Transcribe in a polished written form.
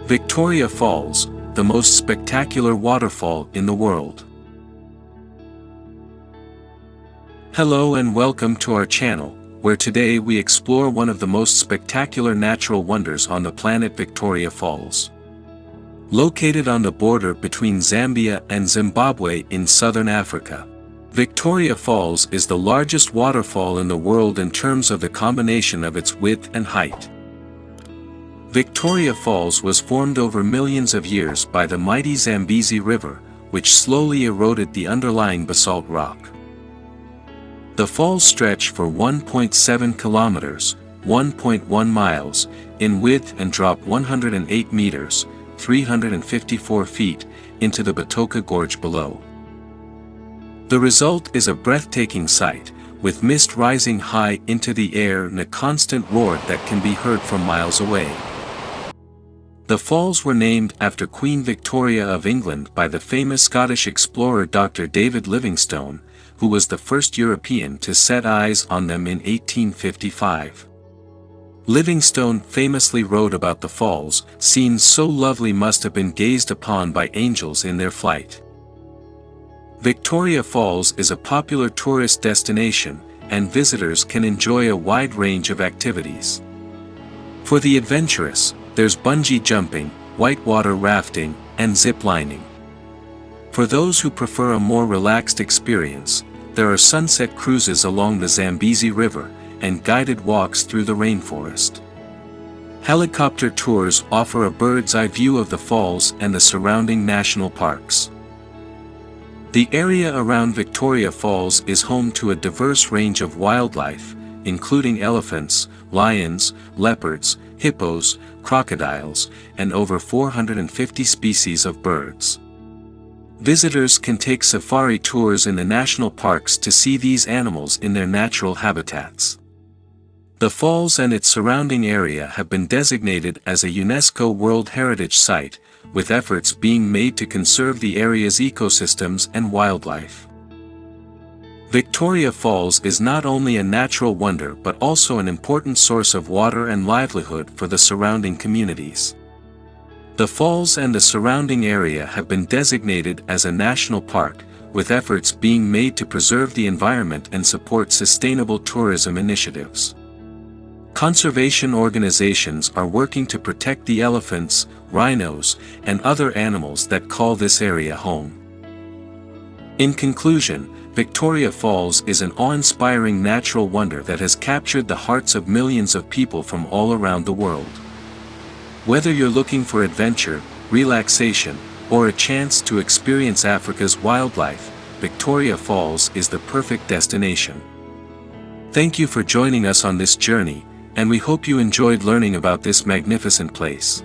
Victoria Falls, the most spectacular waterfall in the world. Hello and welcome to our channel, where today we explore one of the most spectacular natural wonders on the planet, Victoria Falls. Located on the border between Zambia and Zimbabwe in southern Africa, Victoria Falls is the largest waterfall in the world in terms of the combination of its width and height. Victoria Falls was formed over millions of years by the mighty Zambezi River, which slowly eroded the underlying basalt rock. The falls stretch for 1.7 kilometers, 1.1 miles, in width and drop 108 meters, 354 feet, into the Batoka Gorge below. The result is a breathtaking sight, with mist rising high into the air and a constant roar that can be heard from miles away. The falls were named after Queen Victoria of England by the famous Scottish explorer Dr. David Livingstone, who was the first European to set eyes on them in 1855. Livingstone famously wrote about the falls, "Scenes so lovely must have been gazed upon by angels in their flight." Victoria Falls is a popular tourist destination, and visitors can enjoy a wide range of activities. For the adventurous, there's bungee jumping, whitewater rafting, and zip lining. For those who prefer a more relaxed experience, there are sunset cruises along the Zambezi River, and guided walks through the rainforest. Helicopter tours offer a bird's-eye view of the falls and the surrounding national parks. The area around Victoria Falls is home to a diverse range of wildlife, including elephants, lions, leopards, hippos, crocodiles, and over 450 species of birds. Visitors can take safari tours in the national parks to see these animals in their natural habitats. The falls and its surrounding area have been designated as a UNESCO World Heritage Site, with efforts being made to conserve the area's ecosystems and wildlife. Victoria Falls is not only a natural wonder but also an important source of water and livelihood for the surrounding communities. The falls and the surrounding area have been designated as a national park, with efforts being made to preserve the environment and support sustainable tourism initiatives. Conservation organizations are working to protect the elephants, rhinos, and other animals that call this area home. In conclusion, Victoria Falls is an awe-inspiring natural wonder that has captured the hearts of millions of people from all around the world. Whether you're looking for adventure, relaxation, or a chance to experience Africa's wildlife, Victoria Falls is the perfect destination. Thank you for joining us on this journey, and we hope you enjoyed learning about this magnificent place.